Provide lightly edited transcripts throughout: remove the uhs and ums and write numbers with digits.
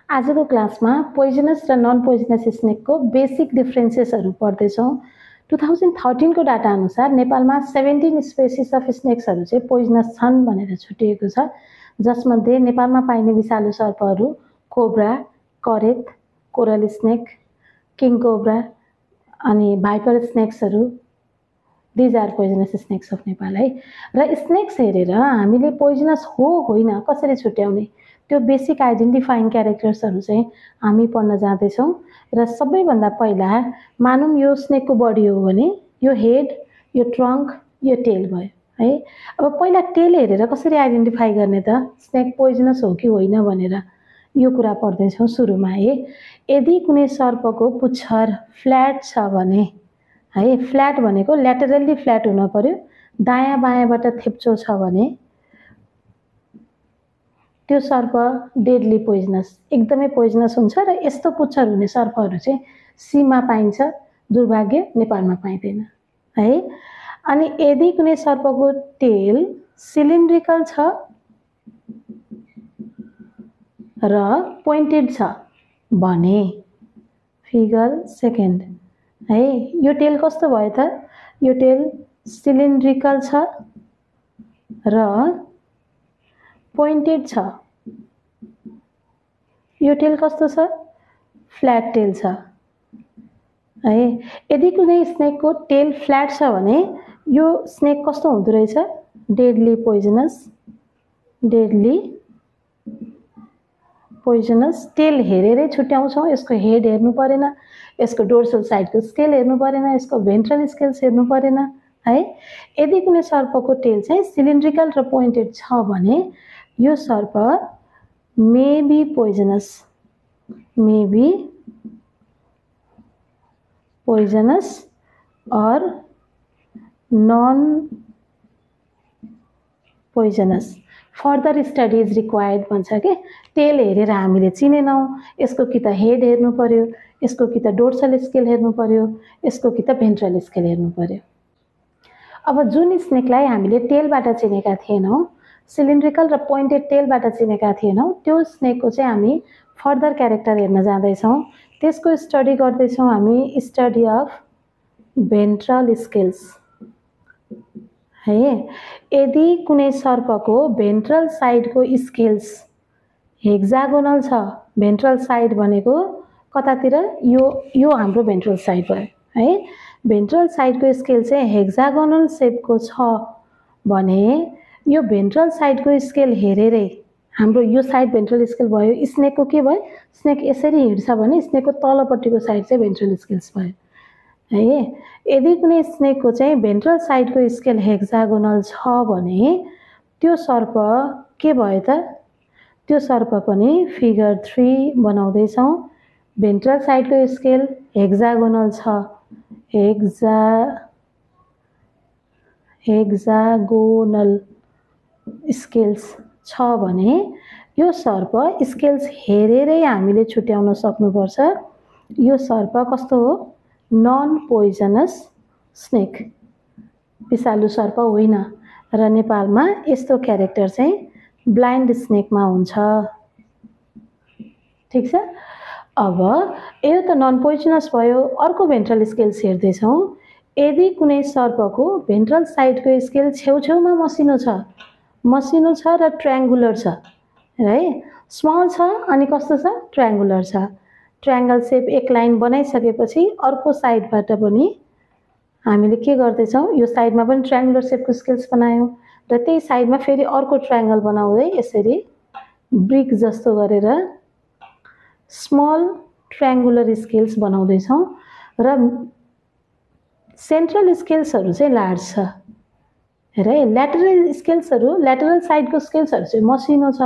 आजको क्लासमा पोइजनस र नन पोइजनस स्नेकको बेसिक डिफरेन्सेसहरू पढ्दैछौँ। 2013 को डाटा अनुसार नेपालमा 17 स्पेसिस अफ स्नेक्सहरू चाहिँ पोइजनस छन् भनेर छुटिएको छ, जसमध्ये नेपालमा पाइने विषालु सर्पहरू कोब्रा, करेत, कोरल स्नेक, किङ कोब्रा अनि भाइपर स्नेक्सहरू these are poisonous snakes of Nepal है। र स्नेक्स हेरेर हामीले पोइजनस हो होइन कसरी छुट्याउने त्यो बेसिक आइडेन्टिफाइङ क्यारेक्टर्सहरू चाहिँ हामी पढ्न जाँदैछौँ। र सबैभन्दा पहिला मानौँ यो स्नेकको बडी हो भने यो हेड, यो ट्रङ्क, यो टेल भयो है। अब पहिला टेल हेरेर कसरी आइडेन्टिफाई गर्ने त स्नेक पोइजनस हो कि होइन भनेर यो कुरा पढ्दैछौँ सुरुमा है। यदि कुनै सर्पको पुच्छर फ्ल्याट छ भने है, फ्ल्याट भनेको ल्याटरल्ली फ्ल्याट हुन पर्यो, दायाँ बायाँबाट थेप्चो छ भने त्यो सर्प डेडली पोइजनस, एकदमै पोइजनस हुन्छ। र यस्तो पुच्छर हुने सर्पहरू चाहिँ सीमा पाइन्छ, दुर्भाग्य नेपालमा पाइँदैन है। अनि यदि कुनै सर्पको टेल सिलिन्ड्रिकल छ र पोइन्टेड छ भने फिगर सेकेन्ड है, यो टेल कस्तो भयो त? यो टेल सिलिन्ड्रिकल छ र पोइन्टेड छ। यो टेल कस्तो छ? फ्ल्याट टेल छ है। यदि कुनै स्नेकको टेल फ्ल्याट छ भने यो स्नेक कस्तो हुँदो रहेछ? Deadly poisonous. Deadly poisonous. Tail हेरेरै छुट्याउँछौँ, यसको हेड हेर्नु परेन, यसको डोर्सल साइडको स्केल हेर्नु परेन, यसको भेन्ट्रल स्केल्स हेर्नु परेन है। यदि कुनै सर्पको टेल चाहिँ सिलिन्ड्रिकल र पोइन्टेड छ भने यो सर्प may be poisonous, may be poisonous or non poisonous. Further study is required भन्छ कि टेल हेरेर हामीले चिनेनौँ, यसको कि त हेड हेर्नु पर्यो, यसको कि त डोर्सल स्केल हेर्नु पर्यो, यसको कि त भेन्ट्रल स्केल हेर्नु पर्यो। अब जुन स्नेकलाई हामीले टेलबाट चिनेका थिएनौँ, सिलिन्ड्रिकल र पोइन्टेड टेलबाट चिनेका थिएनौँ, त्यो स्नेकको चाहिँ हामी फर्दर क्यारेक्टर हेर्न जाँदैछौँ। त्यसको स्टडी गर्दैछौँ हामी, स्टडी अफ भेन्ट्रल स्केल्स है। यदि कुनै सर्पको भेन्ट्रल साइडको स्केल्स हेक्सागोनल छ, भेन्ट्रल साइड भनेको कतातिर? यो हाम्रो भेन्ट्रल साइड भयो है। भेन्ट्रल साइडको स्केल चाहिँ हेक्सागोनल सेपको छ भने यो भेन्ट्रल साइडको स्केल हेरेरै हाम्रो यो साइड भेन्ट्रल स्केल भयो। स्नेकको के भयो? स्नेक यसरी हिँड्छ भने स्नेकको तलपट्टिको साइड चाहिँ भेन्ट्रल स्केल्स भयो है। यदि कुनै स्नेकको चाहिँ भेन्ट्रल साइडको स्केल हेक्सागोनल छ भने त्यो सर्प के भयो त? त्यो सर्प पनि फिगर 3 बनाउँदैछौँ। भेन्ट्रल साइडको स्केल हेक्सागोनल छ, हेक्सागोनल स्केल्स छ भने यो सर्प स्केल्स हेरेरै हामीले छुट्याउन सक्नुपर्छ यो सर्प कस्तो हो? नन पोइजनस स्नेक, विषालु सर्प होइन। र नेपालमा यस्तो क्यारेक्टर चाहिँ ब्लाइन्ड स्नेकमा हुन्छ। ठिक छ। अब यो त नन पोइजनस भयो। अर्को भेन्ट्रल स्केल्स हेर्दैछौँ। यदि कुनै सर्पको भेन्ट्रल साइडको स्केल छेउछेउमा मसिनो छ र ट्रायङ्गुलर छ है, स्मल छ अनि कस्तो छ? ट्रायङ्गुलर छ। ट्रायङ्गल सेप एक लाइन बनाइसकेपछि अर्को साइडबाट पनि हामीले के गर्दैछौँ? यो साइडमा पनि ट्रायङ्गुलर सेपको स्केल्स बनायौँ र त्यही साइडमा फेरि अर्को ट्रायङ्गल बनाउँदै यसरी ब्रिक जस्तो गरेर स्मल ट्रायङ्गुलर स्केल्स बनाउँदैछौँ र सेन्ट्रल स्केल्सहरू चाहिँ लार्ज छ र ल्याटरल स्केल्सहरू, ल्याटरल साइडको स्केल्सहरू चाहिँ मसिनो छ।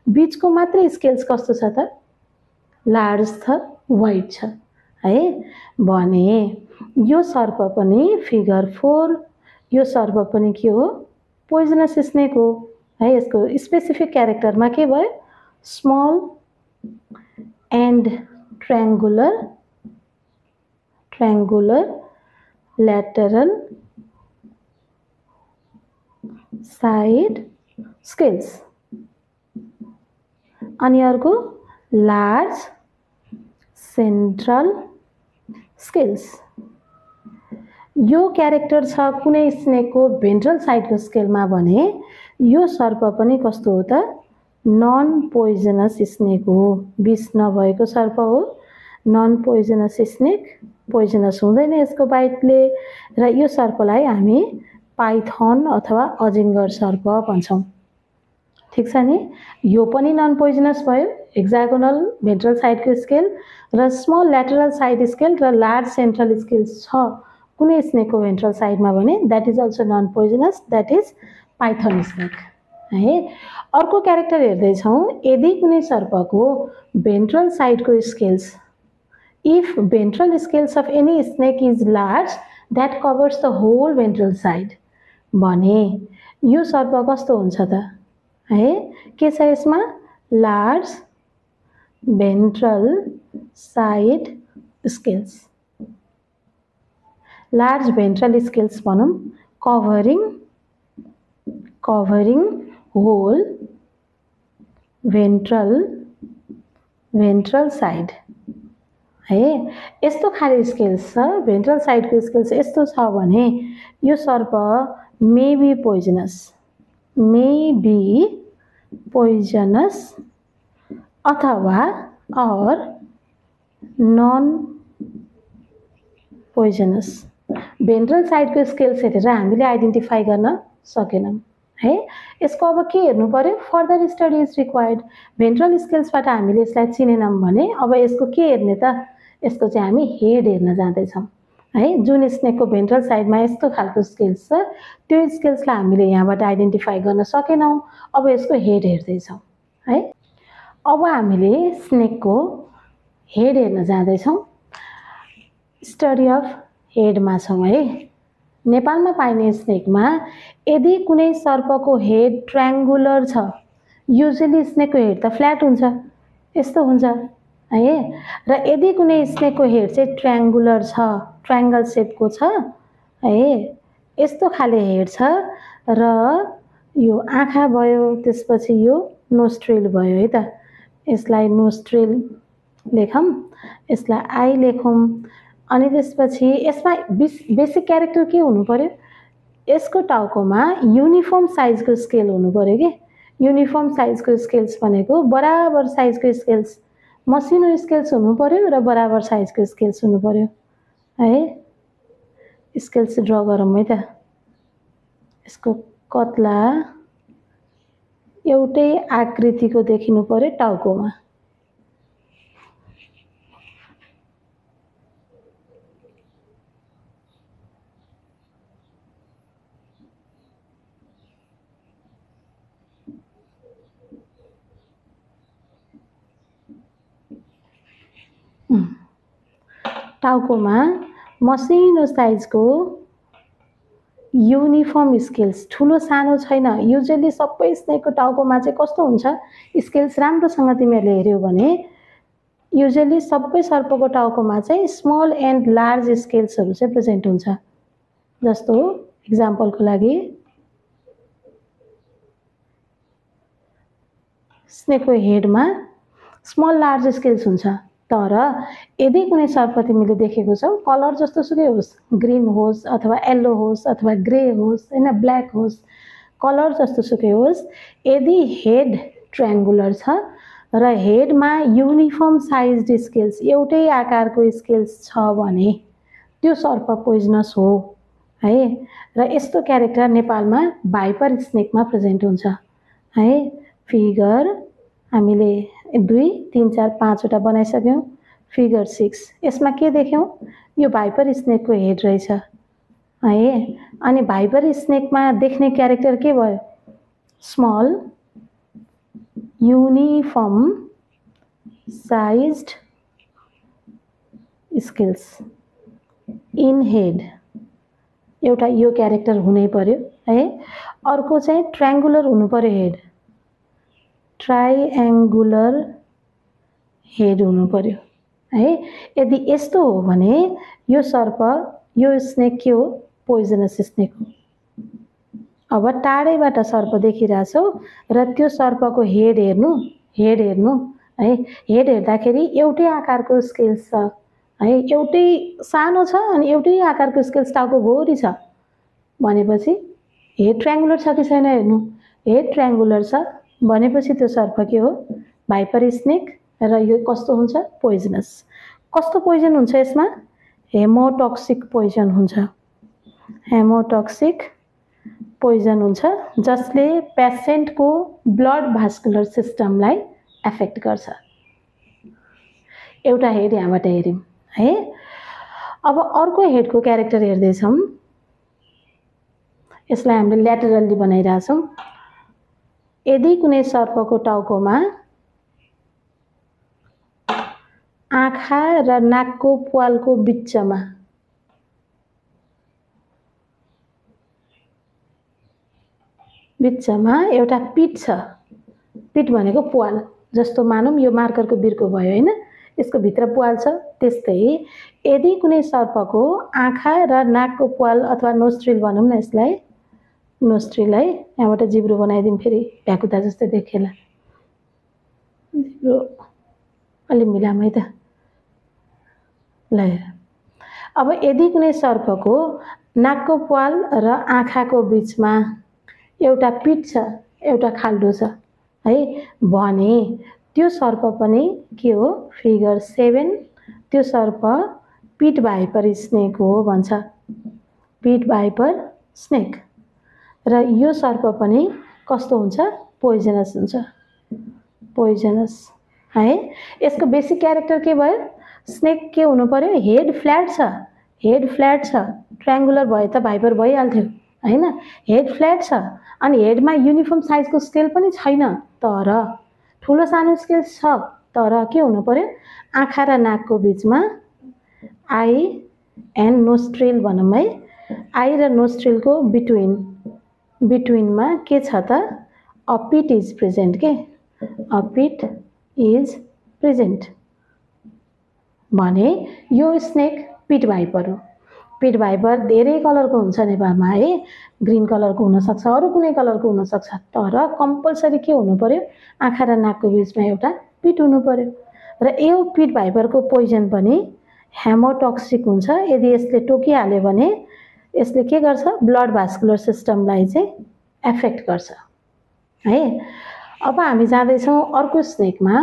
बिचको मात्रै स्केल्स कस्तो छ त? लार्ज छ, वाइड छ है। भने यो सर्प पनि फिगर 4, यो सर्प पनि के हो? पोइजनस स्नेक हो है। यसको स्पेसिफिक क्यारेक्टरमा के भयो? Small and triangular lateral side scales. अनि अर्को लार्ज सेन्ट्रल स्केल्स। यो क्यारेक्टर छ कुनै स्नेकको भेन्ट्रल साइडको स्केलमा भने यो सर्प पनि कस्तो हो त नन पोइजनस स्नेक हो, विष नभएको सर्प हो, नन पोइजनस स्नेक, पोइजनस हुँदैन यसको बाइटले र यो सर्पलाई हामी पाइथन अथवा अजिङ्गर सर्प भन्छौँ। ठीक छ नि, यो पनि नन पोइजनस भयो, हेक्सागोनल भेन्ट्रल साइडको स्केल र स्मल ल्याटरल साइड स्केल र लार्ज सेन्ट्रल स्केल छ कुनै स्नेकको भेन्ट्रल साइडमा भने that is also non poisonous, that is python snake है। अर्को क्यारेक्टर हेर्दैछौँ, यदि कुनै सर्पको भेन्ट्रल साइडको scales, if ventral scales of any snake is large that covers the whole ventral side भने यो सर्प कस्तो हुन्छ त है, के छ यसमा large ventral side scales, large ventral scales भनौँ, कभरिङ होल भेन्ट्रल साइड है। यस्तो खाले स्केल्स छ, भेन्ट्रल साइडको स्केल्स यस्तो छ भने यो सर्प मे बी पोइजनस अथवा और नन पोइजनस। भेन्ट्रल साइडको स्केल्स हेरेर हामीले आइडेन्टिफाई गर्न सकेनौँ है। यसको अब के हेर्नु पर्यो, further study is required. Ventral स्केल्सबाट हामीले यसलाई चिनेनौँ भने अब यसको के हेर्ने त, यसको चाहिँ हामी हेड हेर्न जाँदैछौँ है। जुन स्नेकको भेन्ट्रल साइडमा यस्तो खालको स्केल्स छ त्यो स्केल्सलाई हामीले यहाँबाट आइडेन्टिफाई गर्न सकेनौँ, अब यसको हेड हेर्दैछौँ है। अब हामीले स्नेकको हेड हेर्न जाँदैछौँ, स्टडी अफ हेडमा छौँ है। नेपालमा पाइने स्नेकमा यदि कुनै सर्पको हेड ट्रायङ्गुलर छ, युजुअली स्नेकको हेड त फ्ल्याट हुन्छ, यस्तो हुन्छ है, र यदि कुनै स्नेकको हेड चाहिँ ट्रायङ्गुलर छ, ट्रायङ्गल सेपको छ है, यस्तो खाले हेड छ र यो आँखा भयो, त्यसपछि यो नोस्ट्रिल भयो है त, यसलाई नोस्ट्रिल लेखौँ, यसलाई आई लेखौँ। अनि त्यसपछि यसमा बेसिक क्यारेक्टर के हुनु पर्यो, यसको टाउकोमा युनिफर्म साइजको स्केल हुनु पर्यो कि। युनिफर्म साइजको स्केल्स भनेको बराबर साइजको स्केल्स, मसिनो स्केल्स हुनु पर्यो र बराबर साइजको स्केल्स हुनु पर्यो है। स्केल्स ड्र गरौँ है त, यसको कत्ला एउटै आकृतिको देखिनु पर्यो टाउकोमा। टाउकोमा मसिनो साइजको युनिफर्म स्केल्स, ठुलो सानो छैन। युजुअली सबै स्नेकको टाउकोमा चाहिँ कस्तो हुन्छ, स्केल्स राम्रोसँग तिमीहरूले हेऱ्यौ भने युजुअली सबै सर्पको टाउकोमा चाहिँ स्मल एन्ड लार्ज स्केल्सहरू चाहिँ प्रेजेन्ट हुन्छ। जस्तो इक्जाम्पलको लागि स्नेकको हेडमा स्मल लार्ज स्केल्स हुन्छ, तर यदि कुनै सर्प तिमीले देखेको छौ, कलर जस्तो सुकै होस्, ग्रीन होस् अथवा येल्लो होस् अथवा ग्रे होस् होइन, ब्ल्याक होस्, कलर जस्तो सुकै होस्, यदि हेड ट्रायङ्गुलर छ र हेडमा युनिफर्म साइज्ड स्केल्स, एउटै आकारको स्केल्स छ भने त्यो सर्प पोइजनस हो है। र यस्तो क्यारेक्टर नेपालमा भाइपर स्नेकमा प्रेजेन्ट हुन्छ है। फिगर हामीले 2, 3, 4, 5 वटा बनाइसक्यौँ। फिगर 6 यसमा के देख्यौँ, यो भाइपर स्नेकको हेड रहेछ है। अनि भाइपर स्नेकमा देख्ने क्यारेक्टर के भयो, small uniform sized scales in head, एउटा यो क्यारेक्टर हुनै पर्यो है। अर्को चाहिँ ट्रायङ्गुलर हुनु पर्यो हेड, ट्रायङ्गुलर हेड हुनु पर्यो है। यदि यस्तो हो भने यो सर्प, यो स्नेक के हो, पोइजनस स्नेक हो। अब टाढैबाट सर्प देखिरहेछौ र त्यो सर्पको हेड हेर्नु है। हेड हेर्दाखेरि एउटै आकारको स्केल्स छ है, एउटै सानो छ अनि एउटै आकारको स्केल्स टाउकोभरि छ भनेपछि हेड ट्रायङ्गुलर छ कि छैन हेर्नु। हेड ट्रायङ्गुलर छ भनेपछि त्यो सर्प के हो, भाइपर स्नेक। र यो कस्तो हुन्छ, पोइजनस। कस्तो पोइजन हुन्छ यसमा, हेमोटक्सिक पोइजन हुन्छ। हेमोटक्सिक पोइजन हुन्छ जसले पेसेन्टको ब्लड भास्कुलर सिस्टमलाई एफेक्ट गर्छ। एउटा हेड यहाँबाट हेर्यौँ है। अब अर्को हेडको क्यारेक्टर हेर्दैछौँ। यसलाई हामीले ल्याटरल्ली बनाइरहेछौँ। यदि कुनै सर्पको टाउकोमा आँखा र नाकको प्वालको बिचमा एउटा पिट छ, पिट भनेको प्वाल जस्तो मानौँ यो मार्करको बिर्को भयो होइन, यसको भित्र प्वाल छ। त्यस्तै यदि कुनै सर्पको आँखा र नाकको प्वाल अथवा नोस्ट्रिल भनौँ न, यसलाई नोस्ट्रिल है, यहाँबाट जिब्रो बनाइदिउँ, फेरि भ्याकुता जस्तै देखेला, जिब्रो अलि मिलाम है त ल। अब यदि कुनै सर्पको नाकको प्वाल र आँखाको बिचमा एउटा पिट छ, एउटा खाल्डो छ है भने त्यो सर्प पनि के हो, फिगर 7 त्यो सर्प पिट भाइपर स्नेक हो भन्छ। पिट भाइपर स्नेक। र यो सर्प पनि कस्तो हुन्छ, पोइजनस हुन्छ। पोइजनस है। यसको बेसिक क्यारेक्टर के भयो, स्नेक के हुनु पर्यो, हेड फ्ल्याट छ। हेड फ्ल्याट छ, ट्रायङ्गुलर भए त भाइपर भइहाल्थ्यो हैन। हेड फ्ल्याट छ अनि हेडमा युनिफर्म साइजको स्केल पनि छैन, तर ठुलो सानो स्केल्स छ। तर के हुनु पर्यो, आँखा र नाकको बिचमा आई एन्ड नोस्ट्रिल भनौँ है, आई र नोस्ट्रिलको बिट्विनमा के छ त, अ पिट इज प्रेजेन्ट के, अ पिट इज प्रेजेन्ट भने यो स्नेक पिट भाइपर हो। पिट भाइपर धेरै कलरको हुन्छ नेपालमा है, ग्रीन कलरको हुनसक्छ, अरू कुनै कलरको हुनसक्छ, तर कम्पलसरी के हुनु पर्यो, आँखा र नाकको बिचमा एउटा पिट हुनु पर्यो। र यो पिट भाइपरको पोइजन पनि हेमोटक्सिक हुन्छ। यदि यसले टोकिहाल्यो भने यसले के गर्छ, ब्लड भास्कुलर सिस्टमलाई चाहिँ एफेक्ट गर्छ है। अब हामी जाँदैछौँ अर्को स्नेकमा।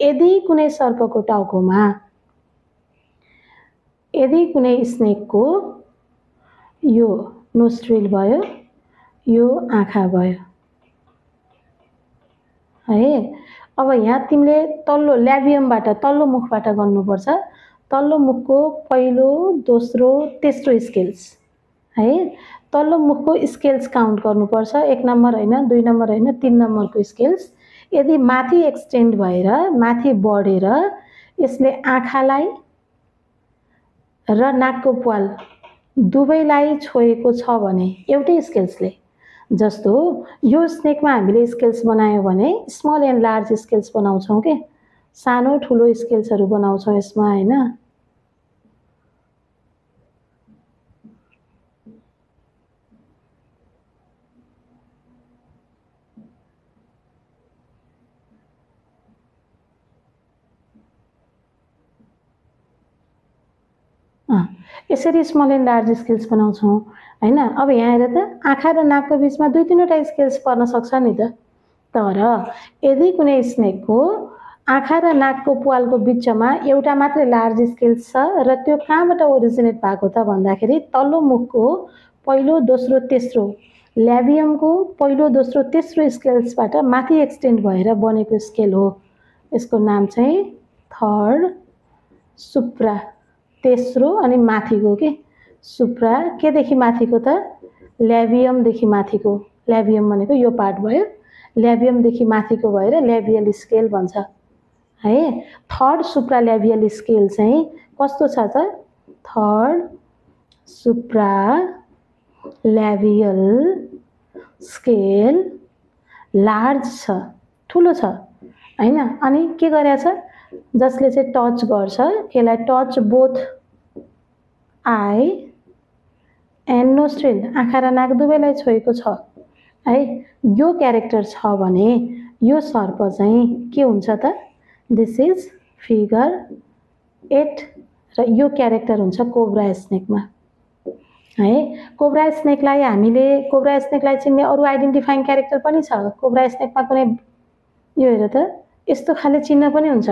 यदि कुनै सर्पको टाउकोमा, यदि कुनै स्नेकको यो नोस्ट्रिल भयो, यो आँखा भयो है। अब यहाँ तिमीले तल्लो ल्याबियमबाट, तल्लो मुखबाट गर्नुपर्छ। तल्लो मुखको पहिलो, दोस्रो, तेस्रो स्केल्स है। तल्लो मुखको स्केल्स काउन्ट गर्नुपर्छ, 1 नम्बर होइन, 2 नम्बर होइन, 3 नम्बरको स्केल्स। यदि माथि एक्सटेन्ड भएर माथि बढेर यसले आँखालाई र नाकको प्वाल दुवैलाई छोएको छ भने एउटै स्केल्सले, जस्तो यो स्नेकमा हामीले स्केल्स बनायौँ भने स्मल एन्ड लार्ज स्केल्स बनाउँछौँ के, सानो ठुलो स्केल्सहरू बनाउँछौँ यसमा होइन। यसरी स्मल एन्ड लार्ज स्केल्स बनाउँछौँ हैन। अब यहाँ हेर त, आँखा र नाकको बिचमा 2-3वटा स्केल्स पर्न सक्छ नि त। तर यदि कुनै स्नेकको आँखा र नाकको प्वालको बिचमा एउटा मात्रै लार्ज स्केल्स छ र त्यो कहाँबाट ओरिजिनेट भएको त भन्दाखेरि तल्लो मुखको पहिलो, दोस्रो, तेस्रो, ल्याबियमको पहिलो, दोस्रो, तेस्रो स्केल्सबाट माथि एक्सटेन्ड भएर बनेको स्केल हो। यसको नाम चाहिँ थर्ड सुप्रा, तेस्रो अनि माथिको के, सुप्रा। केदेखि माथिको त, ल्याबियमदेखि माथिको। ल्याबियम भनेको यो पार्ट भयो, ल्याबियमदेखि माथिको भएर ल्याबियल स्केल भन्छ है। थर्ड सुप्रा ल्याबियल स्केल चाहिँ कस्तो छ त, थर्ड सुप्रा ल्याबियल स्केल लार्ज छ, ठुलो छ हैन। अनि के गरेछ, जसले चाहिँ टच गर्छ, यसलाई touch both eye and nostril, आँखा र नाक दुवैलाई छोएको छ है। यो क्यारेक्टर छ भने यो सर्प चाहिँ के हुन्छ त? दिस इज फिगर 8 र यो क्यारेक्टर हुन्छ कोब्रा स्नेकमा है। कोब्रा स्नेकलाई चिन्ने अरु आइडेन्टिफाइङ क्यारेक्टर पनि छ। कोब्रा स्नेकमा कुनै यो हेर त यस्तो खाले चिन्ह पनि हुन्छ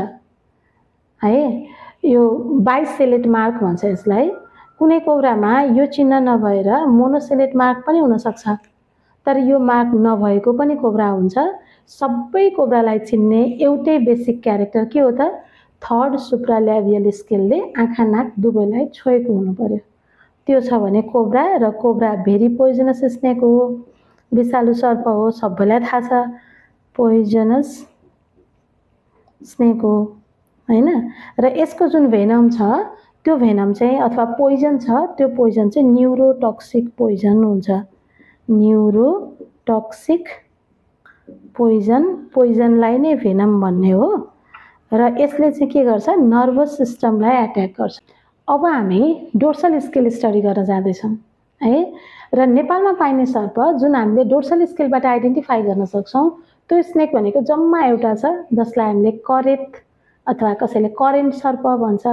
है। यो बाइसेलेट मार्क भन्छ यसलाई। कुनै कोब्रामा यो चिन्ह नभएर मोनोसेलेट मार्क पनि हुन सक्छ, तर यो मार्क नभएको पनि कोब्रा हुन्छ। सबै कोब्रालाई चिन्ने एउटै बेसिक क्यारेक्टर के हो त? थर्ड सुप्राल्याबियल स्केलले आँखा नाक दुवैलाई छोएको हुनु पर्यो। त्यो छ भने कोब्रा, र कोब्रा भेरी पोइजनस स्नेक हो, विषालु सर्प हो, सबैलाई थाहा छ पोइजनस स्नेक हो हैन। र यसको जुन भेनम छ त्यो भेनम चाहिँ अथवा पोइजन छ, त्यो पोइजन चाहिँ न्युरोटक्सिक पोइजन हुन्छ। न्युरोटक्सिक पोइजन, पोइजनलाई नै भेनम भन्ने हो। र यसले चाहिँ के गर्छ? नर्भस सिस्टमलाई एट्याक गर्छ। अब हामी डोर्सल स्केल स्टडी गर्न जाँदैछौँ है। र नेपालमा पाइने सर्प जुन हामीले डोर्सल स्केलबाट आइडेन्टिफाई गर्न सक्छौँ त्यो स्नेक भनेको जम्मा एउटा छ, जसलाई हामीले करेत अथवा कसैले करेन्ट सर्प भन्छ,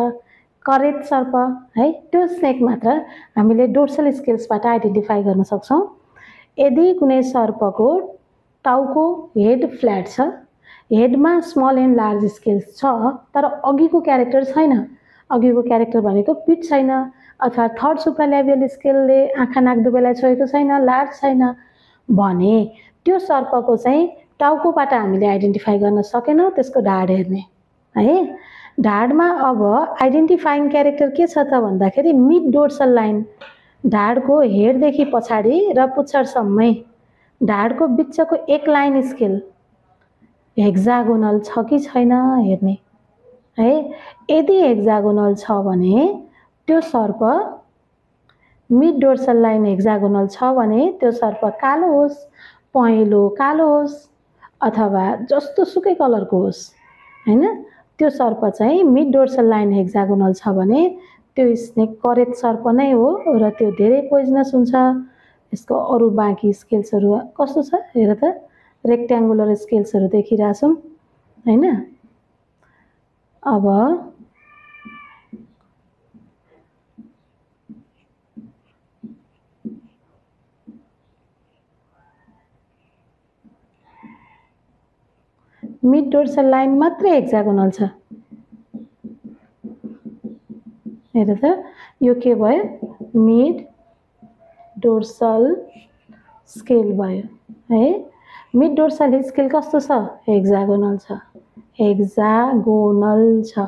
करेत सर्प है। त्यो स्नेक मात्र हामीले डोर्सल स्केल्सबाट आइडेन्टिफाई गर्न सक्छौँ। यदि कुनै सर्पको टाउको हेड फ्ल्याट छ, हेडमा स्मल एन्ड लार्ज स्केल्स छ, तर अघिको क्यारेक्टर छैन, अघिको क्यारेक्टर भनेको पिट छैन अथवा थर्ड सुप्राल्याबियल स्केलले आँखा नाक दुवैलाई छोएको छैन, लार्ज छैन भने त्यो सर्पको चाहिँ टाउकोबाट हामीले आइडेन्टिफाई गर्न सकेनौँ। त्यसको ढाड हेर्ने है। ढाडमा अब आइडेन्टिफाइङ क्यारेक्टर के छ त भन्दाखेरि मिड डोर्सल लाइन, ढाडको हेडदेखि पछाडि र पुच्छरसम्मै ढाडको बिचको एक लाइन स्केल हेक्सागोनल छ कि छैन हेर्ने है। यदि हेक्सागोनल छ भने त्यो सर्प मिड डोर्सल लाइन हेक्सागोनल छ भने त्यो सर्प कालो होस्, पहेँलो कालो होस् अथवा जस्तो सुकै कलरको होस् हैन, त्यो सर्प चाहिँ मिड डोर्सल लाइन हेक्सागोनल छ भने त्यो स्नेक करेत सर्प नै हो र त्यो धेरै पोइजनस हुन्छ। यसको अरु बाँकी स्केल्सहरू कस्तो छ हेर त, रेक्ट्याङ्गुलर स्केल्सहरू देखिरहेछौँ हैन। अब मिड डोर्सल लाइन मात्रै हेक्सागोनल छ हेर त। यो के भयो? मिड डोर्सल स्केल भयो है। मिड डोर्सल स्केल कस्तो छ? हेक्सागोनल छ, हेक्सागोनल छ,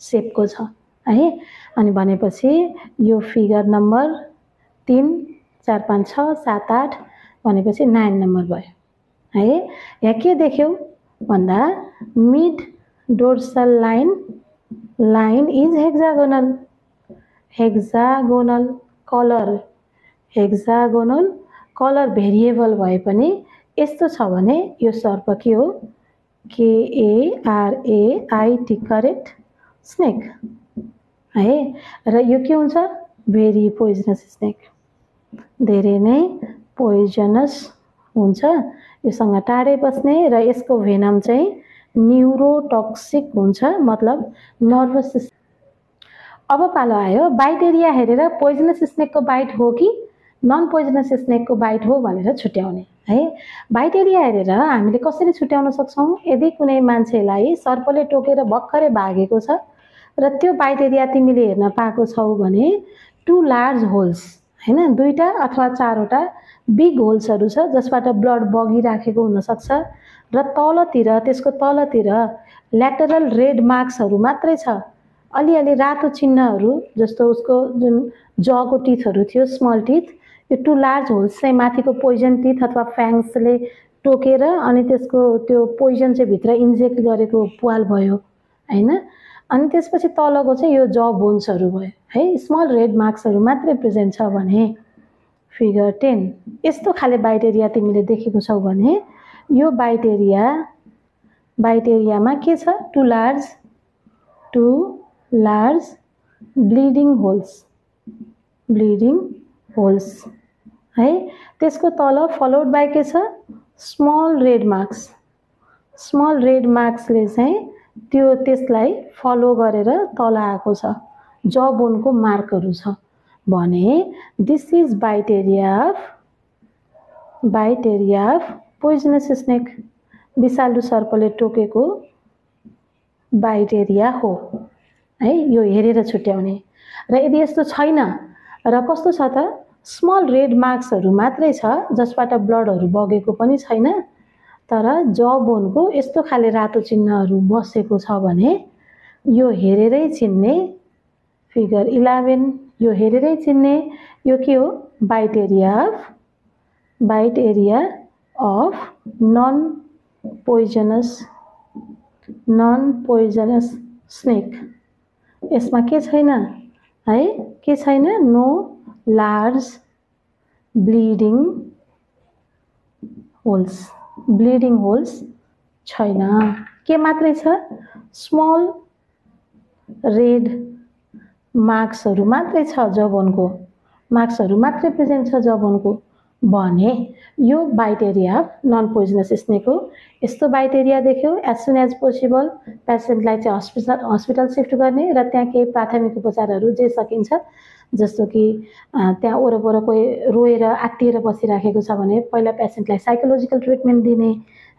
सेपको छ है। अनि भनेपछि यो फिगर नम्बर 3, 4, 5, 6, 7, 8 भनेपछि 9 नम्बर भयो है। यहाँ के देख्यौ भन्दा mid dorsal line is hexagonal, hexagonal colour, hexagonal colour variable भए पनि यस्तो छ भने यो सर्प के हो? KARAIT करेट स्नेक है। र यो के हुन्छ? भेरी पोइजनस स्नेक, धेरै नै पोइजनस हुन्छ। योसँग टाढै बस्ने र यसको भेनम चाहिँ न्युरोटक्सिक हुन्छ, मतलब नर्भस सिस्टम। अब पालो आयो बाइट एरिया हेरेर पोइजनस स्नेकको बाइट हो कि नन पोइजनस स्नेकको बाइट हो भनेर छुट्याउने है। बाइट एरिया हेरेर हामीले कसरी छुट्याउन सक्छौँ? यदि कुनै मान्छेलाई सर्पले टोकेर भर्खरै भागेको छ र त्यो बाइट एरिया तिमीले हेर्न पाएको छौ भने 2 लार्ज होल्स हैन, 2टा अथवा 4वटा बिग होल्सहरू छ जसबाट ब्लड बगिराखेको हुनसक्छ र तलतिर, त्यसको तलतिर ल्याटरल रेड मार्क्सहरू मात्रै छ, अलिअलि रातो चिन्हहरू जस्तो उसको जुन जको टिथहरू थियो, स्मल टिथ, यो 2 लार्ज होल्स चाहिँ माथिको पोइजन टिथ अथवा फ्याङ्सले टोकेर अनि त्यसको त्यो पोइजन चाहिँ भित्र इन्जेक्ट गरेको प्वाल भयो हैन। अनि त्यसपछि तलको चाहिँ यो ज बोन्सहरू भयो है। स्मल रेड मार्क्सहरू मात्रै प्रेजेन्ट छ भने फिगर 10 यस्तो खाले बाइट एरिया तिमीले देखेको छौ भने यो बाइट एरियामा के छ? 2 लार्ज ब्लिडिङ होल्स है। त्यसको तल फलोड बाई के छ? स्मल रेड स्मल रेड मार्क्सले चाहिँ त्यो त्यसलाई फलो गरेर तल आएको छ, ज बोनको मार्कहरू छ भने this is bite area of poisonous snake, विषालु सर्पले टोकेको बाइट एरिया हो है। यो हेरेर छुट्याउने। र यदि यस्तो छैन र कस्तो छ त स्मल रेड मार्क्सहरू मात्रै छ जसबाट ब्लडहरू बगेको पनि छैन तर ज बोनको यस्तो खाले रातो चिन्हहरू बसेको छ भने यो हेरेरै चिन्ने, फिगर 11 यो हेरेरै चिन्ने, यो के हो bite area of non poisonous snake. यसमा के छैन है, के छैन, नो लार्ज ब्लिडिङ होल्स छैन। के मात्रै छ, स्मल रेड मार्क्सहरू मात्रै छ जबोनको, मार्क्सहरू मात्रै प्रेजेन्ट छ जबोनको भने यो bite area of non poisonous snake हो। यस्तो बाइट एरिया देख्यो एज सुन एज पोसिबल पेसेन्टलाई चाहिँ हस्पिटल सिफ्ट गर्ने र त्यहाँ केही प्राथमिक उपचारहरू जे सकिन्छ, जस्तो कि त्यहाँ वरपर कोही रोएर आत्तिएर बसिराखेको छ भने पहिला पेसेन्टलाई साइकोलोजिकल ट्रिटमेन्ट दिने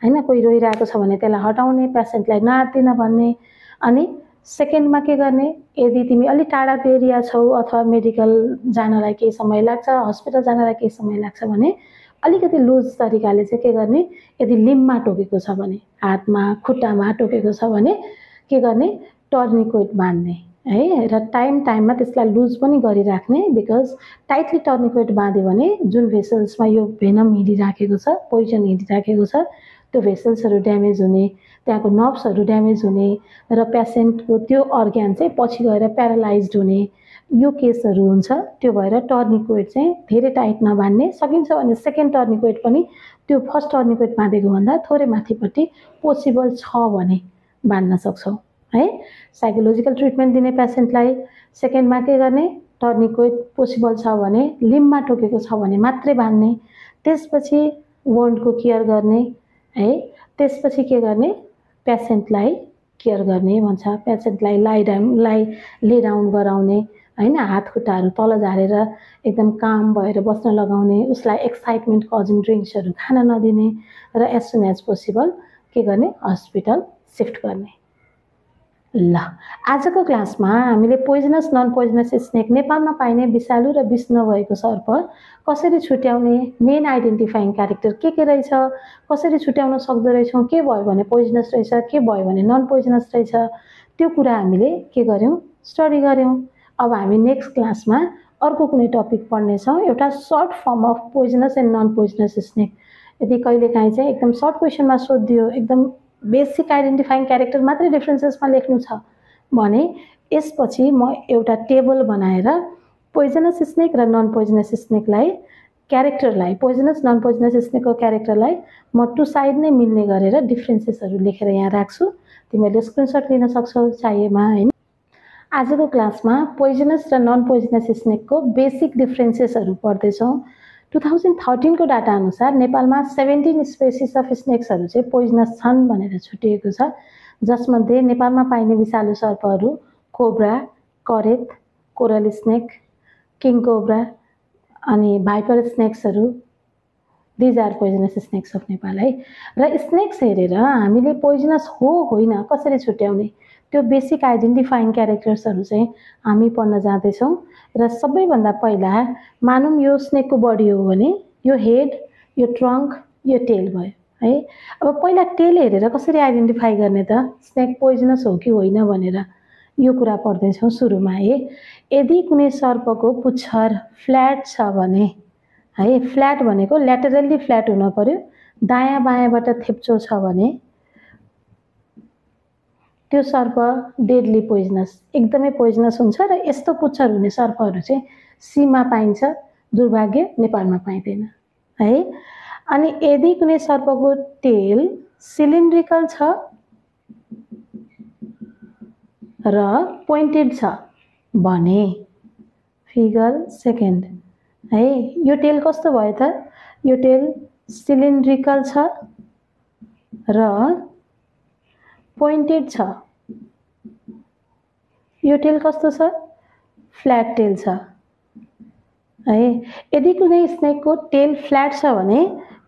हैन, कोही रोइरहेको छ भने त्यसलाई हटाउने, पेसेन्टलाई नआत्तिन भन्ने। अनि सेकेन्डमा के गर्ने, यदि तिमी अलि टाढाको एरिया छौ अथवा मेडिकल जानलाई केही समय लाग्छ, हस्पिटल जानलाई केही समय लाग्छ भने अलिकति लुज तरिकाले चाहिँ के गर्ने, यदि लिम्बमा टोकेको छ भने, हातमा खुट्टामा टोकेको छ भने के गर्ने, टर्निकोइट बाँध्ने है। र टाइममा त्यसलाई लुज पनि गरिराख्ने, बिकज टाइटली टर्निकोइट बाँध्यो भने जुन भेसल्समा यो भेनम हिँडिराखेको छ, पोइजन हिँडिराखेको छ, त्यो भेसल्सहरू ड्यामेज हुने, त्यहाँको नर्भ्सहरू ड्यामेज हुने र पेसेन्टको त्यो अर्ग्यान चाहिँ पछि गएर प्यारालाइज्ड हुने यो केसहरू हुन्छ। त्यो भएर टर्निकोइट चाहिँ धेरै टाइट नबान्ने, सकिन्छ भने सेकेन्ड टर्निकोइट पनि त्यो फर्स्ट टर्निकोइट बाँधेको भन्दा थोरै माथिपट्टि पोसिबल छ भने बाँध्न सक्छौँ है। साइकोलोजिकल ट्रिटमेन्ट दिने पेसेन्टलाई सेकेन्डमा के गर्ने, टर्निकोइट पोसिबल छ भने, लिम्बमा टोकेको छ भने मात्रै बाँध्ने। त्यसपछि वन्डको केयर गर्ने है। त्यसपछि के गर्ने, पेसेन्टलाई केयर गर्ने भन्छ, पेसेन्टलाई ले डाउन गराउने हैन, हात खुट्टाहरू तल झारेर एकदम काम भएर बस्न लगाउने, उसलाई एक्साइटमेन्ट कजिङ ड्रिङ्क्सहरू खान नदिने र एज सुन एज पोसिबल के गर्ने, हस्पिटल सिफ्ट गर्ने। ल आजको क्लासमा हामीले पोइजनस नन पोइजनस स्नेक, नेपालमा पाइने विषालु र विष नभएको सर्प कसरी छुट्याउने, मेन आइडेन्टिफाइङ क्यारेक्टर के रहेछ, कसरी छुट्याउन सक्दो रहेछौँ, के भयो भने पोइजनस रहेछ, के भयो भने नन पोइजनस रहेछ, त्यो कुरा हामीले के गर्यौँ, स्टडी गर्यौँ। अब हामी नेक्स्ट क्लासमा अर्को कुनै टपिक पढ्नेछौँ, एउटा short form of poisonous and non poisonous snake. यदि कहिलेकाहीँ चाहिँ एकदम सर्ट क्वेसनमा सोधियो, एकदम बेसिक आइडेन्टिफाइङ क्यारेक्टर मात्रै डिफ्रेन्सेसमा लेख्नु छ भने यसपछि म एउटा टेबल बनाएर पोइजनस स्नेक र नन पोइजनस स्नेकलाई क्यारेक्टरलाई, पोइजनस नन पोइजनस स्नेकको क्यारेक्टरलाई म टु साइड नै मिल्ने गरेर डिफ्रेन्सेसहरू लेखेर यहाँ राख्छु, तिमीहरूले स्क्रिनसट लिन सक्छौ चाहिएमा हैन। आजको क्लासमा पोइजनस र नन पोइजनस स्नेकको बेसिक डिफ्रेन्सेसहरू पढ्दैछौँ। 2013 को डाटा अनुसार नेपालमा 17 स्पेसिस अफ स्नेक्सहरू चाहिँ पोइजनस छन् भनेर छुटिएको छ, जसमध्ये नेपालमा पाइने विषालु सर्पहरू कोब्रा, करेत, कोरल स्नेक, किङ कोब्रा अनि भाइपर स्नेक्सहरू, these are poisonous snakes of Nepal है। र स्नेक्स हेरेर हामीले पोइजनस हो होइन कसरी छुट्याउने, त्यो बेसिक आइडेन्टिफाइङ क्यारेक्टर्सहरू चाहिँ हामी पढ्न जाँदैछौँ। र सबैभन्दा पहिला मानौँ यो स्नेकको बडी हो भने यो हेड, यो ट्रङ्क, यो टेल भयो है। अब पहिला टेल हेरेर कसरी आइडेन्टिफाई गर्ने त स्नेक पोइजनस हो कि होइन भनेर, यो कुरा पढ्दैछौँ सुरुमा है। यदि कुनै सर्पको पुच्छर फ्ल्याट छ भने है, फ्ल्याट भनेको ल्याटरल्ली फ्ल्याट हुन पर्यो, दायाँ बायाँबाट थेप्चो छ भने त्यो सर्प डेडली पोइजनस, एकदमै पोइजनस हुन्छ। र यस्तो पुच्छर हुने सर्पहरू चाहिँ सीमा पाइन्छ, दुर्भाग्य नेपालमा पाइँदैन है। अनि यदि कुनै सर्पको टेल सिलिन्ड्रिकल छ र पोइन्टेड छ भने, फिगर सेकेन्ड है, यो टेल कस्तो भयो त, यो टेल सिलिन्ड्रिकल छ र पोइन्टेड छ, यो टेल कस्तो छ, फ्ल्याट टेल छ है। यदि कुनै स्नेकको टेल फ्ल्याट छ भने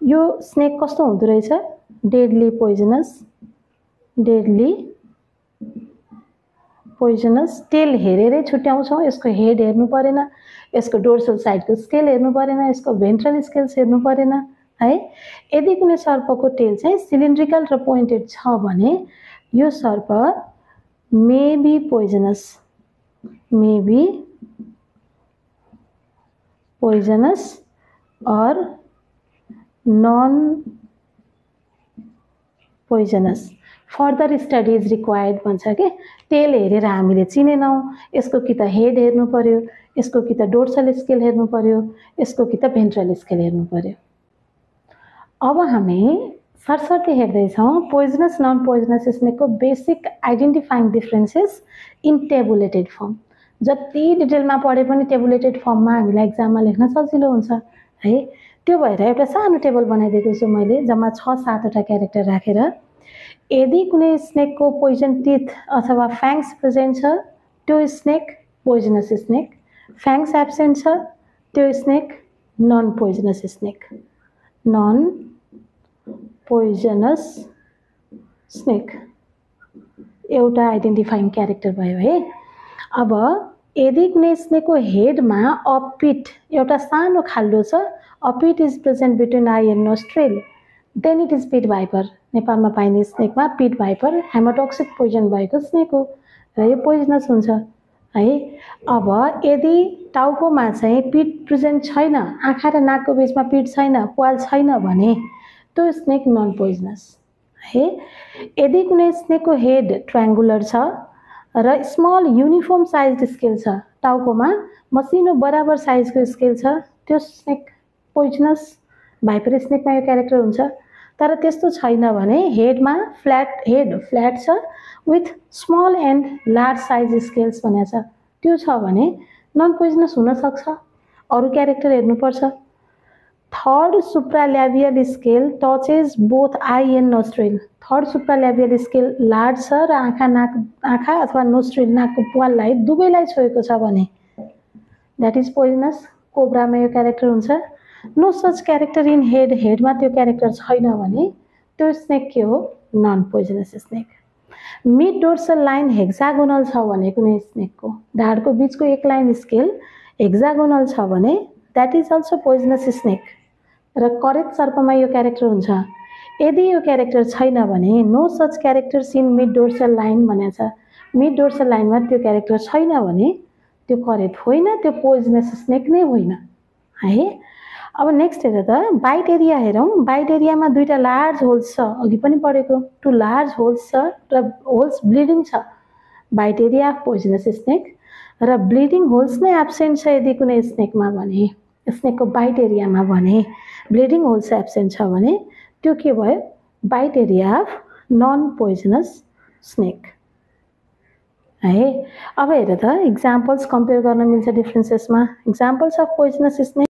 यो स्नेक कस्तो हुँदो रहेछ, deadly poisonous, deadly poisonous. Tail हेरेरै छुट्याउँछौँ, यसको हेड हेर्नु परेन, यसको डोर्सल साइडको स्केल हेर्नु परेन, यसको भेन्ट्रल स्केल्स हेर्नु परेन है। यदि कुनै सर्पको टेल चाहिँ सिलिन्ड्रिकल र पोइन्टेड छ भने यो सर्प may be poisonous, may be poisonous or non poisonous. Further study is required भन्छ कि टेल हेरेर हामीले चिनेनौँ, यसको कि त हेड हेर्नु पर्यो, यसको कि त डोर्सल स्केल हेर्नु पर्यो, यसको कि त भेन्ट्रल स्केल हेर्नु पर्यो। अब हामी सरसर्ती हेर्दैछौँ पोइजनस नन पोइजनस स्नेकको basic identifying differences in tabulated form. जति डिटेलमा पढे पनि टेबुलेटेड फर्ममा हामीलाई एक्जाममा लेख्न सजिलो हुन्छ है। त्यो भएर एउटा सानो टेबल बनाइदिएको छु मैले, जम्मा 6-7 वटा क्यारेक्टर राखेर। यदि कुनै स्नेकको पोइजन टिथ अथवा फ्याङ्स प्रेजेन्ट छ त्यो snake poisonous snake, fangs absent छ त्यो snake non poisonous snake, non poisonous snake. एउटा आइडेन्टिफाइङ क्यारेक्टर भयो है। अब यदि कुनै स्नेकको हेडमा अपिट एउटा सानो खाल्डो छ, a pit is present between eye and nostril, then it is pit viper. नेपालमा पाइने स्नेकमा पिट भाइपर हेमाटोक्सिक पोइजन भएको स्नेक हो र यो पोइजनस हुन्छ है। अब यदि टाउकोमा चाहिँ पिट प्रेजेन्ट छैन, आँखा र नाकको बिचमा पिट छैन, प्वाल छैन भने त्यो स्नेक नन पोइजनस है। यदि कुनै स्नेकको हेड ट्रायङ्गुलर छ र स्मल युनिफर्म साइज स्केल छ, टाउकोमा मसिनो बराबर साइजको स्केल छ, त्यो स्नेक पोइजनस। भाइपर स्नेकमा यो क्यारेक्टर हुन्छ। तर त्यस्तो छैन भने हेडमा हेड फ्ल्याट छ with small and large size scales भनेको छ, त्यो छ भने नन पोइजनस हुनसक्छ। अरू क्यारेक्टर हेर्नुपर्छ। Third supralabial scale touches both eye and nostril. Third supralabial scale large छ र आँखा अथवा नोस्ट्रिल नाकको प्वाललाई दुवैलाई छोएको छ भने द्याट इज पोइजनस। कोब्रामा यो क्यारेक्टर हुन्छ। No such character in head, हेडमा त्यो क्यारेक्टर छैन भने त्यो स्नेक के हो, non poisonous snake. Mid dorsal line hexagonal छ भने कुनै स्नेकको ढाडको बिचको एक लाइन स्केल हेक्सागोनल छ भने that is also poisonous snake र करेक्ट सर्पमा यो क्यारेक्टर हुन्छ। यदि यो क्यारेक्टर छैन भने no such characters in mid dorsal line भनेको छ। मिड डोर्सल लाइनमा त्यो क्यारेक्टर छैन भने त्यो करेक्ट होइन, त्यो पोइजनस स्नेक नै होइन है। अब नेक्स्ट हेर त बाइट एरिया हेरौँ। बाइट एरियामा दुईटा लार्ज होल्स छ, अघि पनि पढेको, 2 लार्ज होल्स छ र होल्स ब्लिडिङ छ। बाइट एरिया पोइजनस स्नेक र ब्लिडिङ होल्स नै एब्सेन्ट छ यदि कुनै स्नेकमा भने, स्नेकको बाइट एरियामा भने ब्लिडिङ होल्स एब्सेन्ट छ भने त्यो के भयो, bite area of non poisonous snake है। अब हेर त इक्जाम्पल्स कम्पेयर गर्न मिल्छ डिफ्रेन्सेसमा। Examples of poisonous snake